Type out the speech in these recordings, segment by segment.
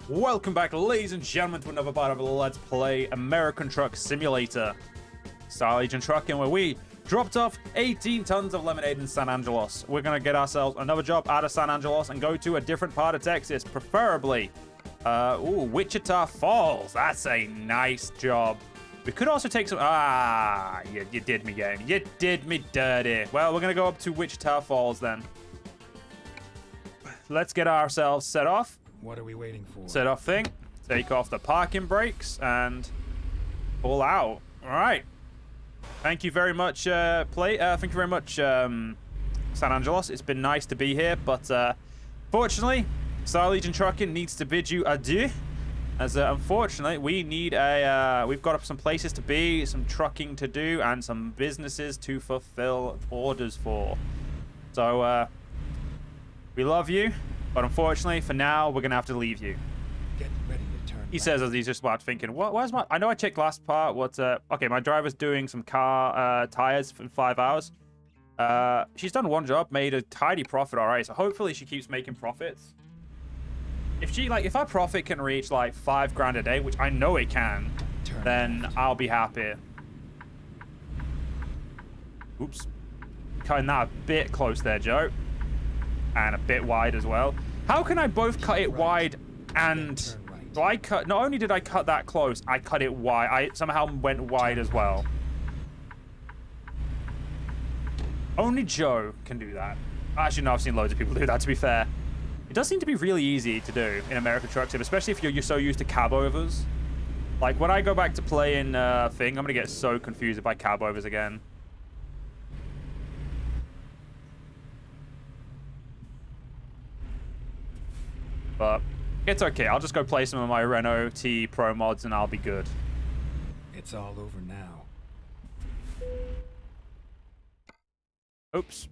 Welcome back, ladies and gentlemen, to another part of Let's Play American Truck Simulator. Style Agent Trucking, where we dropped off 18 tons of lemonade in San Angelos. We're going to get ourselves another job out of San Angelos and go to a different part of Texas, preferably, Wichita Falls. That's a nice job. We could also take some... you did me, game. You did me dirty. Well, we're going to go up to Wichita Falls, then. Let's get ourselves set off. What are we waiting for? Set off thing. Take off the parking brakes and pull out. All right. Thank you very much, thank you very much, San Angelos. It's been nice to be here, but fortunately, Style Agent Trucking needs to bid you adieu. As unfortunately, we need we've got some places to be, some trucking to do, and some businesses to fulfill orders for. So we love you. But unfortunately, for now, we're going to have to leave you. Get ready to turn He says as he's just about thinking, where's my... I know I checked last part. Okay, my driver's doing some car tires in 5 hours. She's done one job, made a tidy profit, all right. So hopefully she keeps making profits. If our profit can reach like $5 grand a day, which I know it can, then I'll be happy. Oops. Cutting that a bit close there, Joe. And a bit wide as well. How can I both cut it wide and... So I cut... Not only did I cut that close, I cut it wide. I somehow went wide as well. Only Joe can do that. Actually, no, I've seen loads of people do that, to be fair. It does seem to be really easy to do in American Truck Sim, especially if you're so used to cab overs. Like, when I go back to playing Thing, I'm going to get so confused by cab overs again. But it's okay. I'll just go play some of my Renault T Pro mods and I'll be good. It's all over now. Oops.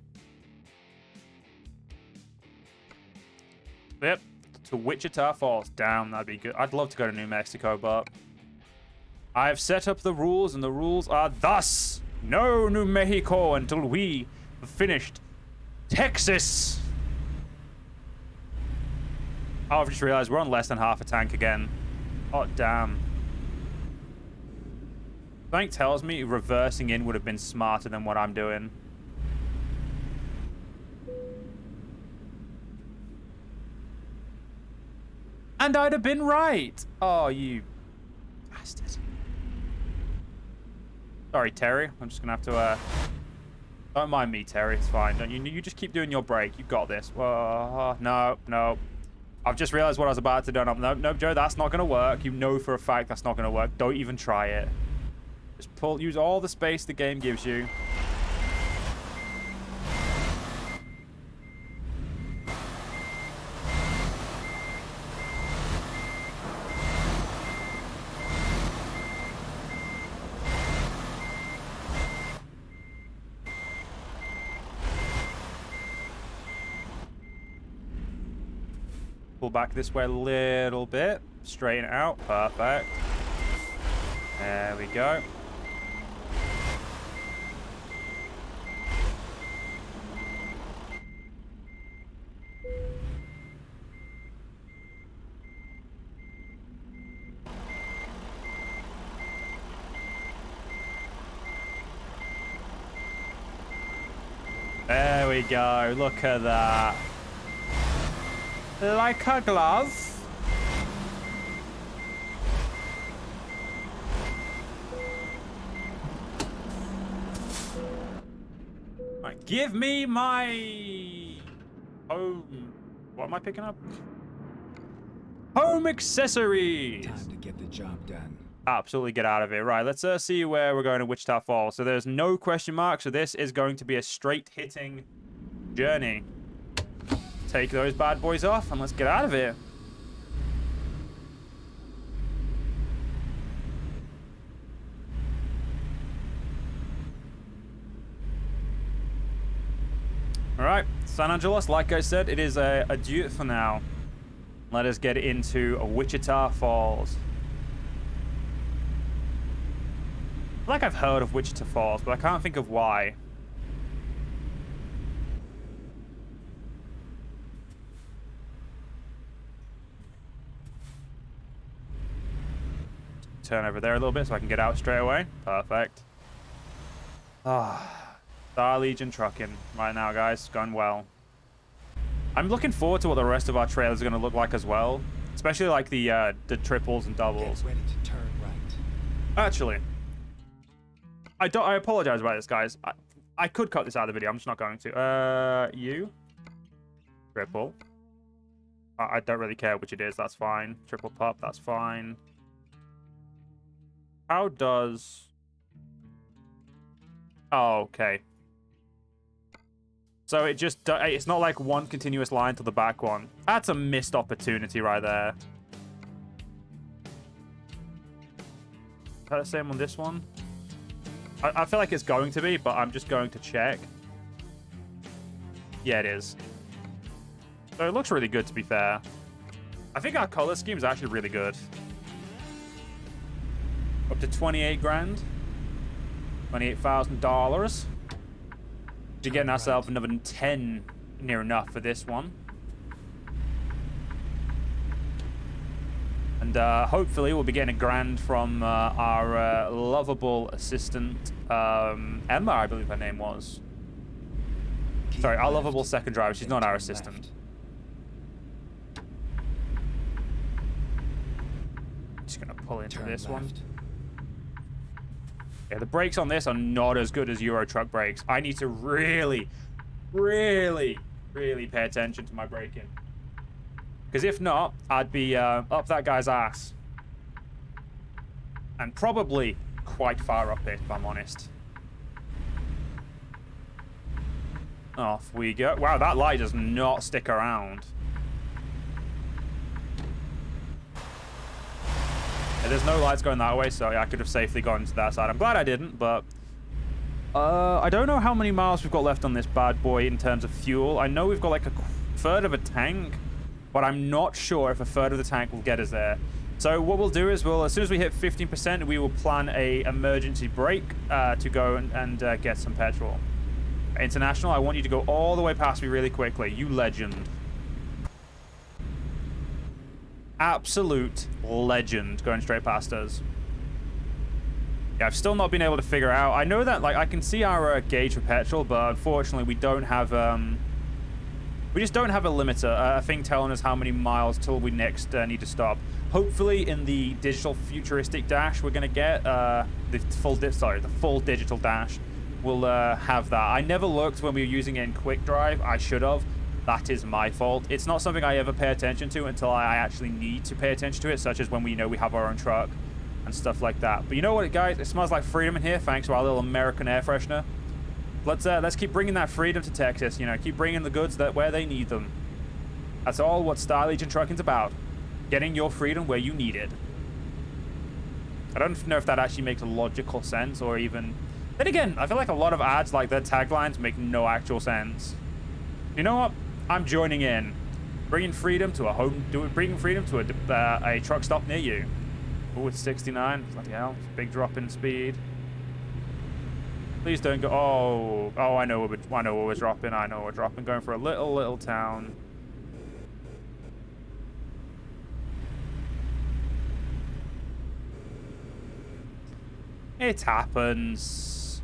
Yep. To Wichita Falls. Damn, that'd be good. I'd love to go to New Mexico, but I've set up the rules and the rules are thus. No New Mexico until we have finished Texas. Oh, I've just realized we're on less than half a tank again. Oh, damn. Something tells me reversing in would have been smarter than what I'm doing. And I'd have been right. Oh, you bastard. Sorry, Terry. I'm just going to have to... Don't mind me, Terry. It's fine. Don't you just keep doing your break. You got this. No. I've just realized what I was about to do. No, Joe, that's not going to work. You know for a fact that's not going to work. Don't even try it. Just use all the space the game gives you. Pull back this way a little bit. Straighten it out. Perfect. There we go. There we go. Look at that. Like a glove. Right, give me my home. What am I picking up? Home accessories. Time to get the job done. Absolutely get out of here. Right, let's see where we're going to Wichita Falls. So there's no question mark. So this is going to be a straight hitting journey. Take those bad boys off and let's get out of here. All right, San Angelos, like I said, it is a adieu for now. Let us get into Wichita Falls. I feel like I've heard of Wichita Falls, but I can't think of why. turn over there a little bit so I can get out straight away. Perfect. Ah, Star Legion trucking right now, guys. Going well. I'm looking forward to what the rest of our trailers are going to look like as well. Especially like the triples and doubles. Get ready to turn right. Actually, I apologize about this, guys. I could cut this out of the video. I'm just not going to. You. Triple. I don't really care which it is. That's fine. Triple pup. That's fine. How does... Oh, okay. So it just... It's not like one continuous line to the back one. That's a missed opportunity right there. Is that the same on this one? I feel like it's going to be, but I'm just going to check. Yeah, it is. So it looks really good, to be fair. I think our color scheme is actually really good. Up to 28 grand. $28,000. We're getting ourselves another 10 near enough for this one. And hopefully we'll be getting a grand from our lovable assistant, Emma, I believe her name was. Sorry, our lovable second driver. She's not our assistant. Just gonna pull into this one. Yeah, the brakes on this are not as good as Euro truck brakes. I need to really pay attention to my braking. Because if not, I'd be up that guy's ass. And probably quite far up it, if I'm honest. Off we go. Wow, that light does not stick around. Yeah, there's no lights going that way, so yeah, I could have safely gone to that side. I'm glad I didn't, but... I don't know how many miles we've got left on this bad boy in terms of fuel. I know we've got like a third of a tank, but I'm not sure if a third of the tank will get us there. So what we'll do is as soon as we hit 15%, we will plan a emergency break to go and get some petrol. International, I want you to go all the way past me really quickly. You legend. Absolute legend going straight past us. Yeah, I've still not been able to figure out. I know that, like, I can see our gauge for petrol, but unfortunately we don't have, we just don't have a limiter, a thing telling us how many miles till we next need to stop. Hopefully in the digital futuristic dash we're going to get, the full digital dash, we'll have that. I never looked when we were using it in quick drive. I should have. That is my fault. It's not something I ever pay attention to until I actually need to pay attention to it, such as when we know we have our own truck and stuff like that. But you know what, guys? It smells like freedom in here, thanks to our little American air freshener. Let's keep bringing that freedom to Texas. You know, keep bringing the goods where they need them. That's all what Star Legion Trucking's about. Getting your freedom where you need it. I don't know if that actually makes a logical sense or even... Then again, I feel like a lot of ads, like their taglines, make no actual sense. You know what? I'm joining in. Bringing freedom to bringing freedom to a truck stop near you. Oh, it's 69. Bloody hell. Big drop in speed. Please don't go. Oh, I know where we're dropping. I know we're dropping. Going for a little town. It happens.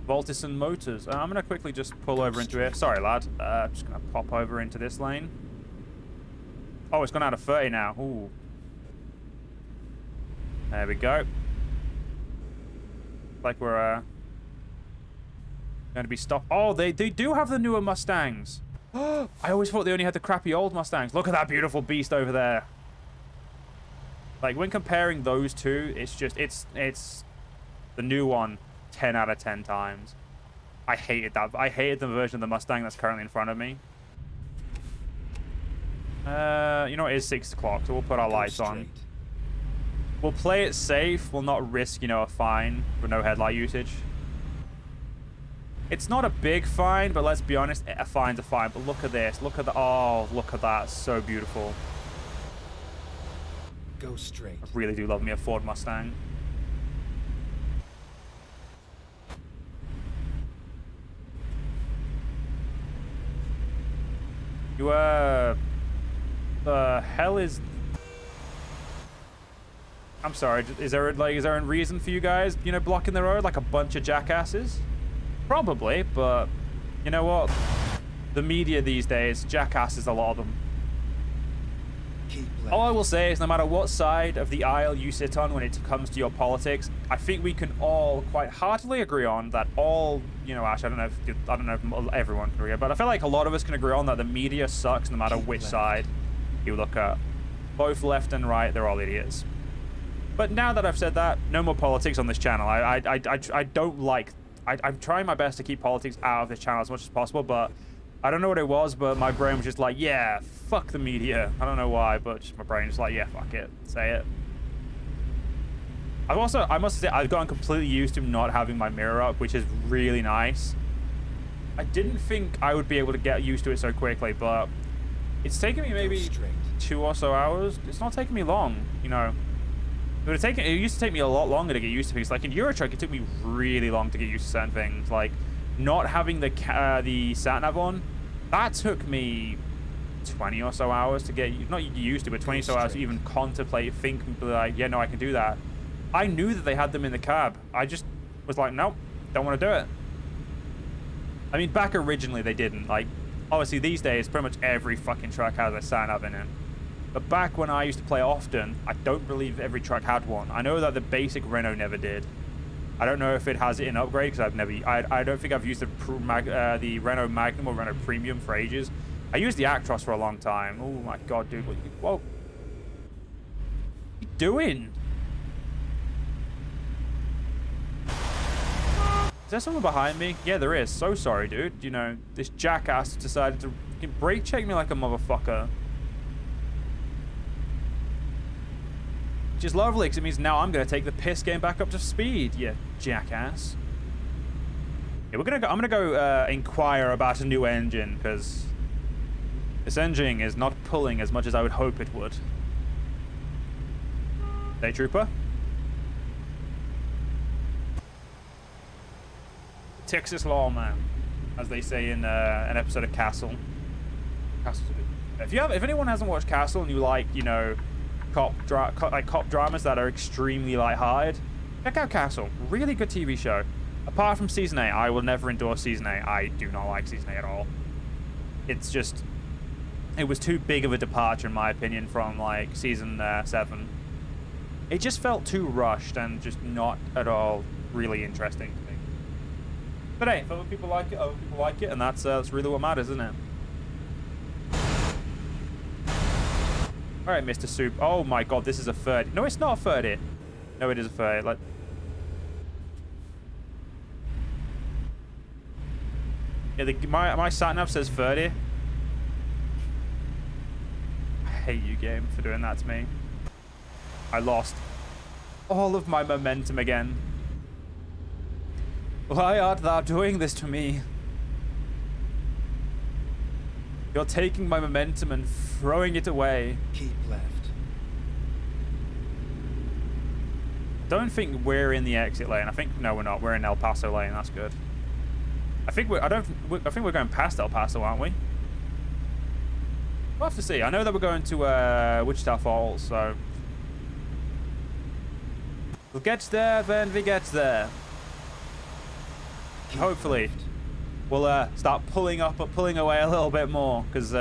Voltison Motors. I'm gonna quickly just pull over into here. Sorry, lad. Just gonna pop over into this lane. Oh, it's gone out of 30 now. Ooh. There we go. Like we're going to be stopped. Oh, they do have the newer Mustangs. I always thought they only had the crappy old Mustangs. Look at that beautiful beast over there. Like when comparing those two, it's just it's the new one 10 out of 10 times. I hated that. I hated the version of the Mustang that's currently in front of me. You know, it is 6 o'clock, so we'll put our lights on. We'll play it safe. We'll not risk, you know, a fine for no headlight usage. It's not a big fine, but let's be honest, a fine's a fine. But look at this. Look at the... Oh, look at that. So beautiful. Go straight. I really do love me a Ford Mustang. You, the hell is... I'm sorry. Is there a reason for you guys, you know, blocking the road like a bunch of jackasses? Probably, but you know what? The media these days, jackasses, a lot of them. All I will say is no matter what side of the aisle you sit on when it comes to your politics, I think we can all quite heartily agree on that all, you know, Ash, I don't know if everyone can agree, but I feel like a lot of us can agree on that the media sucks no matter which side you look at. Both left and right, they're all idiots. But now that I've said that, no more politics on this channel. I don't like... I'm trying my best to keep politics out of this channel as much as possible, but I don't know what it was, but my brain was just like, yeah, fuck the media. I don't know why, but just my brain was like, yeah, fuck it. Say it. I must say, I've gotten completely used to not having my mirror up, which is really nice. I didn't think I would be able to get used to it so quickly, but it's taken me maybe 2 or so hours. It's not taking me long, you know. It used to take me a lot longer to get used to things. Like in Euro Truck, it took me really long to get used to certain things. Like not having the sat-nav on, that took me 20 or so hours to get, not used to, but 20 or so hours to even contemplate, think, like, yeah, no, I can do that. I knew that they had them in the cab. I just was like, nope, don't want to do it. I mean, back originally they didn't. Like, obviously these days, pretty much every fucking truck has a sat-nav in it. But back when I used to play often, I don't believe every truck had one. I know that the basic Renault never did. I don't know if it has it in upgrade because I don't think I've used the Renault Magnum or Renault Premium for ages. I used the Actros for a long time. Oh my god, dude! Whoa! What are you doing? Is there someone behind me? Yeah, there is. So sorry, dude. You know, this jackass decided to brake check me like a motherfucker. Which is lovely, because it means now I'm going to take the piss game back up to speed, you jackass. Yeah, I'm going to go inquire about a new engine, because this engine is not pulling as much as I would hope it would. Day Trooper. Texas Lawman, as they say in an episode of Castle. If anyone hasn't watched Castle and you like, you know, cop dramas that are extremely lighthearted, check out Castle. Really good TV show. Apart from season 8, I will never endorse season 8. I do not like season 8 at all. It's just, it was too big of a departure in my opinion from like season 7. It just felt too rushed and just not at all really interesting to me. But hey, if other people like it, and that's really what matters, isn't it? All right, Mr. Soup. Oh my god, this is a 30. No, it's not a 30. No, it is a 30. Like, yeah, my sat-nav says 30. I hate you, game, for doing that to me. I lost all of my momentum again. Why art thou doing this to me? You're taking my momentum and throwing it away. Keep left. Don't think we're in the exit lane. I think no, we're not. We're in El Paso lane. That's good. I think we're going past El Paso, aren't we? We'll have to see. I know that we're going to Wichita Falls, so we'll get there when we get there. Keep Hopefully. left. We'll start pulling away a little bit more, because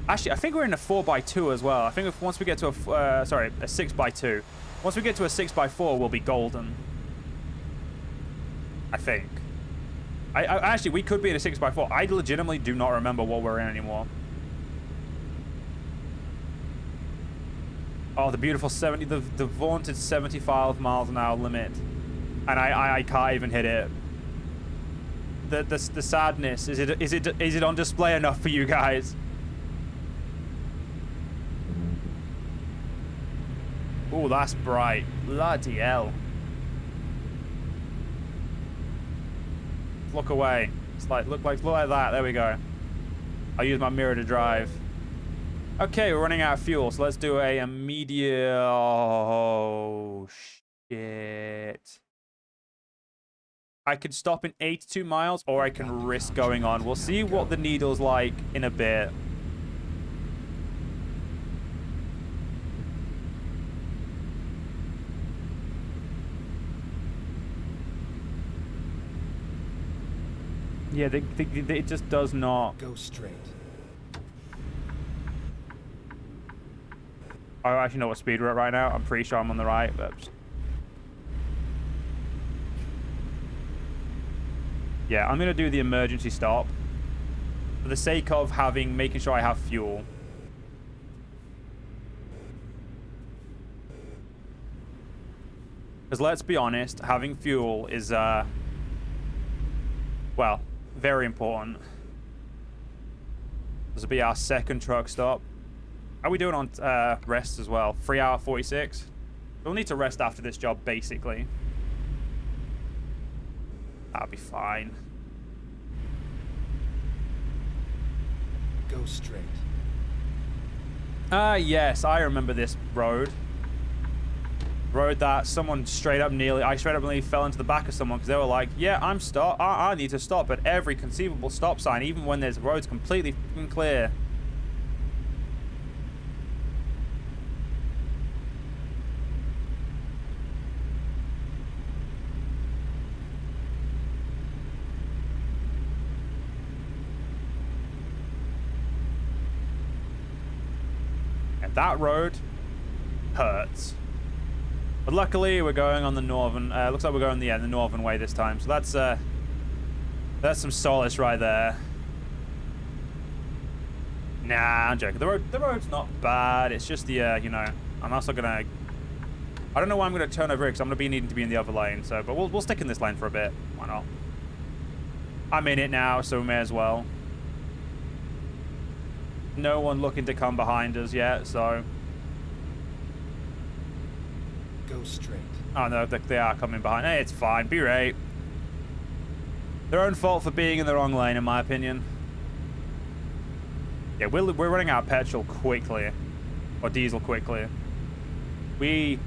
actually I think we're in a 4x2 as well. I think once we get to a 6x2, once we get to a 6x4, we'll be golden. I think. I actually, we could be in a 6x4. I legitimately do not remember what we're in anymore. Oh, the beautiful 70, the vaunted 75 miles an hour limit, and I can't even hit it. The sadness, is it on display enough for you guys? Oh, that's bright. Bloody hell. Look away. It's like look like that. There we go. I'll use my mirror to drive. Okay, we're running out of fuel, so let's do a immediate. Oh shit. I could stop in 82 miles, or I can risk going on. We'll see what the needle's like in a bit. Yeah, it just does not. Go straight. I don't actually know what speed we're at right now. I'm pretty sure I'm on the right, but... Yeah, I'm going to do the emergency stop for the sake of making sure I have fuel. Because let's be honest, having fuel is, well, very important. This will be our second truck stop. How are we doing on rest as well? 3 hour 46. We'll need to rest after this job, basically. That'll be fine. Go straight. Yes, I remember this road. Road that someone I straight up nearly fell into the back of someone because they were like, yeah, I need to stop at every conceivable stop sign, even when there's roads completely f***ing clear. That road hurts. But luckily, we're going on the northern... looks like we're going the northern way this time. So that's some solace right there. Nah, I'm joking. The road's not bad. It's just the, you know... I'm also going to... I don't know why I'm going to turn over here, because I'm going to be needing to be in the other lane. So, but we'll stick in this lane for a bit. Why not? I'm in it now, so we may as well. No one looking to come behind us yet, so... Go straight. Oh, no, they are coming behind. Hey, it's fine. Be right. Their own fault for being in the wrong lane, in my opinion. Yeah, we're running out of petrol quickly. Or diesel quickly. We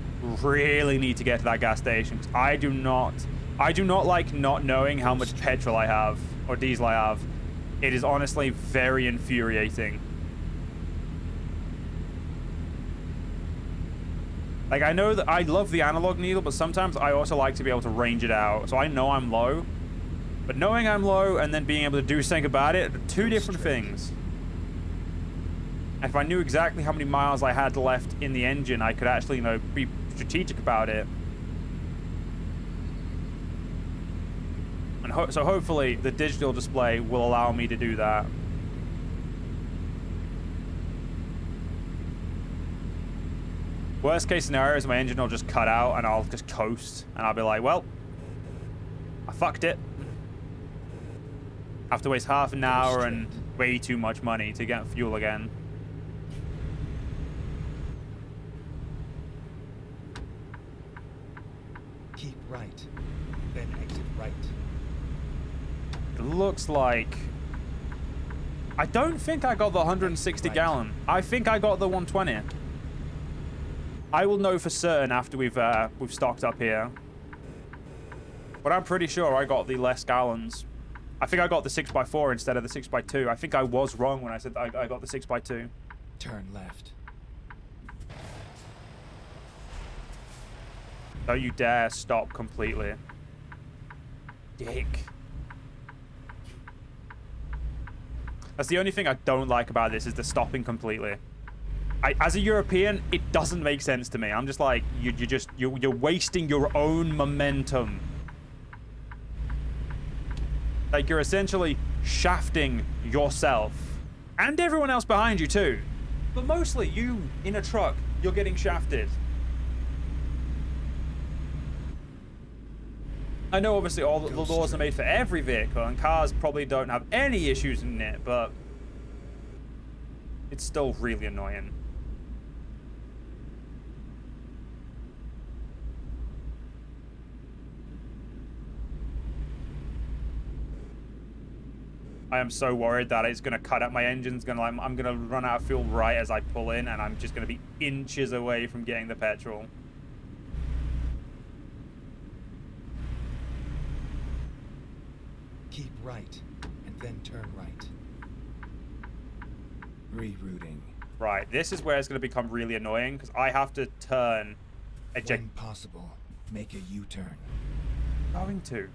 really need to get to that gas station. 'Cause I do not like not knowing how much petrol I have. Or diesel I have. It is honestly very infuriating. Like, I know that I love the analog needle, but sometimes I also like to be able to range it out. So I know I'm low. But knowing I'm low and then being able to do something about it are two different things. If I knew exactly how many miles I had left in the engine, I could actually, you know, be strategic about it. And so hopefully the digital display will allow me to do that. Worst case scenario is my engine will just cut out and I'll just coast. And I'll be like, well, I fucked it. I have to waste half an hour and way too much money to get fuel again. Keep right, then exit right. It looks like... I don't think I got the 160 gallon. I think I got the 120. I will know for certain after we've stocked up here. But I'm pretty sure I got the less gallons. I think I got the 6x4 instead of the 6x2. I think I was wrong when I said I got the 6x2. Turn left. Don't you dare stop completely. Dick. That's the only thing I don't like about this is the stopping completely. As a European, it doesn't make sense to me. I'm just like, you're wasting your own momentum. Like, you're essentially shafting yourself. And everyone else behind you, too. But mostly, you, in a truck, you're getting shafted. I know, obviously, all the laws are made for every vehicle, and cars probably don't have any issues in it, but... it's still really annoying. I am so worried that it's going to cut out my engine's going to like I'm going to run out of fuel right as I pull in, and I'm just going to be inches away from getting the petrol. Keep right, and then turn right. Rerouting. Right, this is where it's going to become really annoying, because I have to turn... When possible, make a U-turn. Going to.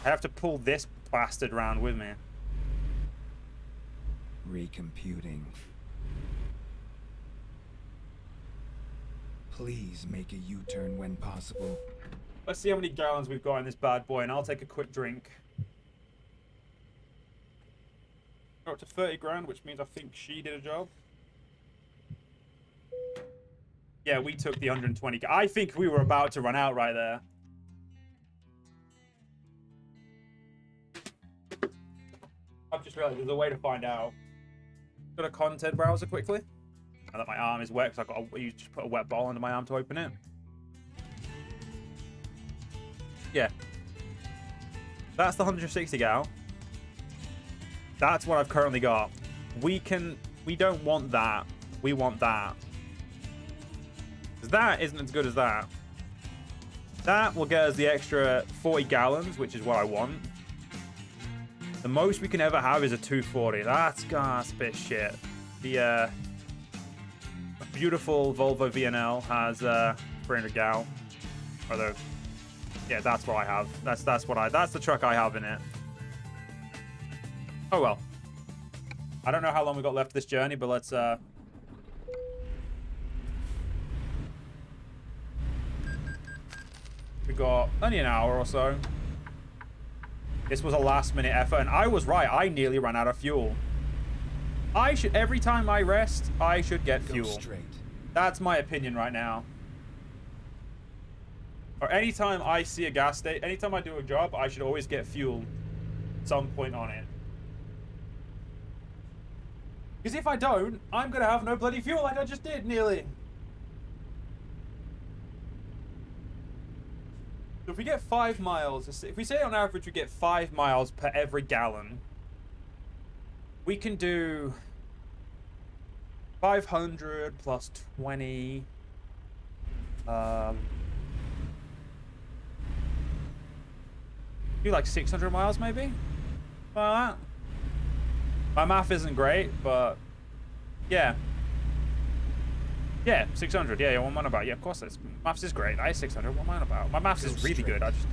I have to pull this bastard around with me. Recomputing. Please make a U-turn when possible. Let's see how many gallons we've got in this bad boy, and I'll take a quick drink. We're up to 30 grand, which means I think she did a job. Yeah, we took the 120. I think we were about to run out right there. I've just realized there's a way to find out. Got a content browser quickly. Now that my arm is wet, because you just put a wet ball under my arm to open it. Yeah. That's the 160 gal. That's what I've currently got. We don't want that. We want that. Because that isn't as good as that. That will get us the extra 40 gallons, which is what I want. The most we can ever have is a 240. That's a bit shit. The beautiful Volvo VNL has 300 gal. Although, yeah, that's what I have. That's the truck I have in it. Oh well. I don't know how long we got left this journey, but let's we got only an hour or so. This was a last-minute effort, and I was right. I nearly ran out of fuel. Every time I rest, I should get fuel. Straight. That's my opinion right now. Or anytime I see a gas station, anytime I do a job, I should always get fuel at some point on it. Because if I don't, I'm going to have no bloody fuel like I just did, nearly. So if we get 5 miles, if we say on average we get 5 miles per every gallon, we can do 500 plus 20. Do like 600 miles maybe? Like that. My math isn't great, but yeah. Yeah, 600. Yeah, what am I on about? Yeah, of course it's maths is great. I 600. What am I on about? My maths is really good. I just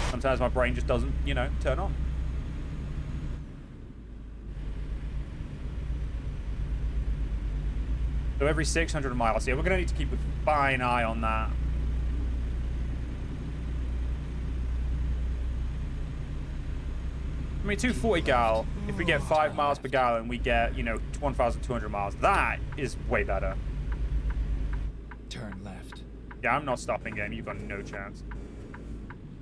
sometimes my brain just doesn't, you know, turn on. So every 600 miles. Yeah, we're gonna need to keep a fine eye on that. I mean, 240 gal, if we get 5 miles per gallon, we get, you know, 1,200 miles. That is way better. Turn left. Yeah, I'm not stopping game. You've got no chance.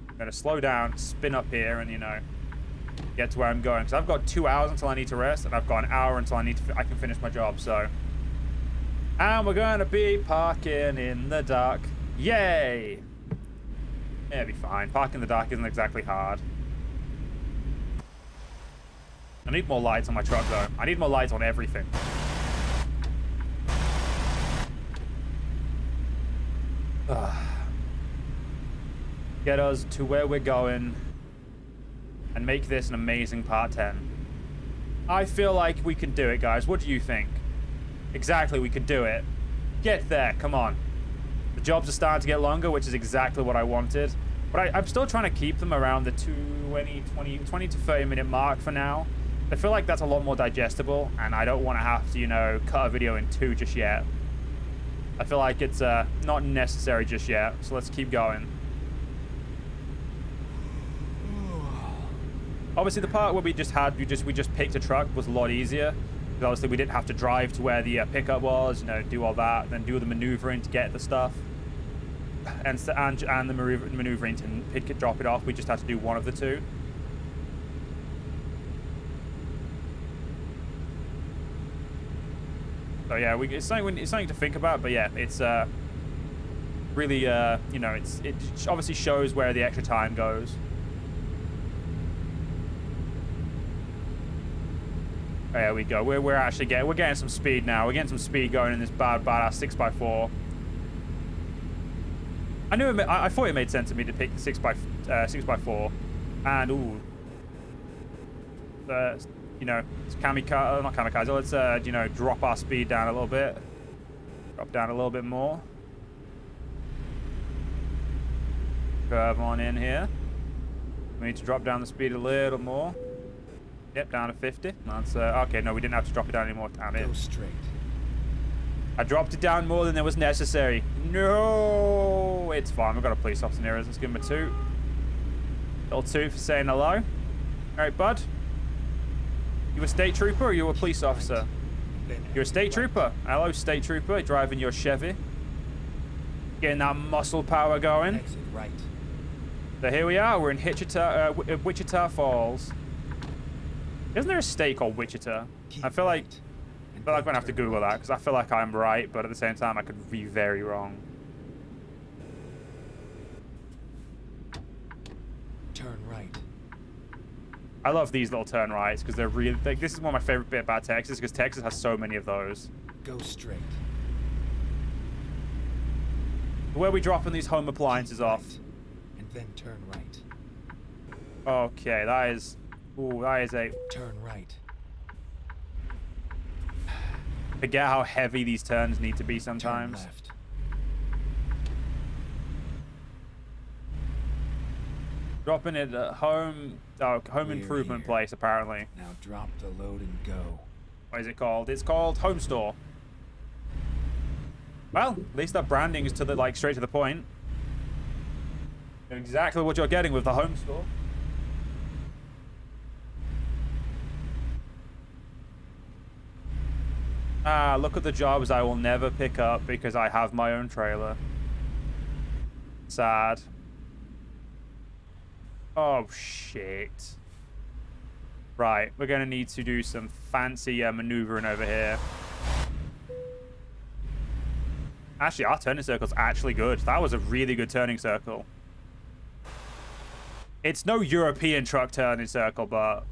I'm going to slow down, spin up here, and, you know, get to where I'm going. Because I've got 2 hours until I need to rest, and I've got an hour until I can finish my job, so. And we're going to be parking in the dark. Yay! Yeah, it'll be fine. Parking in the dark isn't exactly hard. I need more lights on my truck, though. I need more lights on everything. Get us to where we're going and make this an amazing part 10. I feel like we can do it, guys. What do you think? Exactly, we could do it. Get there, come on. The jobs are starting to get longer, which is exactly what I wanted. But I'm still trying to keep them around the 20 to 30 minute mark for now. I feel like that's a lot more digestible, and I don't want to have to, you know, cut a video in 2 just yet. I feel like it's not necessary just yet, so let's keep going. Obviously, the part where we just picked a truck was a lot easier. Because obviously, we didn't have to drive to where the pickup was, you know, do all that, then do the maneuvering to get the stuff, and the maneuvering to drop it off. We just had to do one of the two. So yeah, it's something to think about. But yeah, it's really you know, it obviously shows where the extra time goes. There we go. We're actually getting some speed now. We're getting some speed going in this badass 6x4. I thought it made sense to me to pick the 6x4, and you know, it's not kamikaze. Let's you know, drop our speed down a little bit. Drop down a little bit more. Curve on in here. We need to drop down the speed a little more. Yep, down to 50. That's okay. No, we didn't have to drop it down anymore. Damn it. Go straight. I dropped it down more than there was necessary. No, it's fine. We've got a police officer near us. Let's give him a toot. Little toot for saying hello. All right, bud. You a state trooper or you a police officer? You're a state trooper. Hello, state trooper. Driving your Chevy. Getting that muscle power going. Exit right. So here we are. We're in Wichita Falls. Isn't there a state called Wichita? Keep I feel like right. I'm gonna have to Google that because I feel like I'm right, but at the same time I could be very wrong. Turn right. I love these little turn rights because they're really. This is one of my favorite bit about Texas because Texas has so many of those. Go straight. Where are we dropping these home appliances Keep off? right, and then turn right. Okay, that is. Ooh, that is a. Turn right. Forget how heavy these turns need to be Turn sometimes. left. Dropping it at home. Oh, home We're improvement here. place apparently. Now drop the load and go. What is it called? It's called Home Store. Well, at least that branding is to the straight to the point. You know exactly what you're getting with the Home Store. Ah, look at the jobs I will never pick up because I have my own trailer. Sad. Oh, shit. Right, we're going to need to do some fancy maneuvering over here. Actually, our turning circle's actually good. That was a really good turning circle. It's no European truck turning circle, but...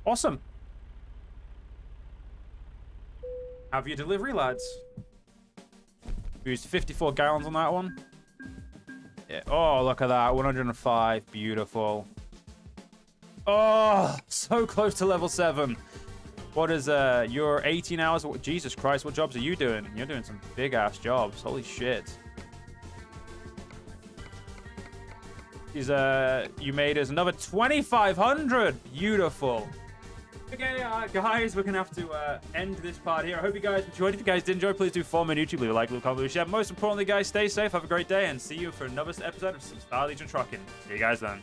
Awesome. Have your delivery, lads. We used 54 gallons on that one. Yeah. Oh, look at that. 105. Beautiful. Oh, so close to level 7. What is, you're 18 hours? Jesus Christ, what jobs are you doing? You're doing some big-ass jobs. Holy shit. You made us another 2,500. Beautiful. Okay, guys, we're gonna have to end this part here. I hope you guys enjoyed. If you guys did enjoy, please do follow me on YouTube, leave a like, leave a comment, leave a share. Most importantly, guys, stay safe, have a great day, and see you for another episode of Some Star Legion Trucking. See you guys then.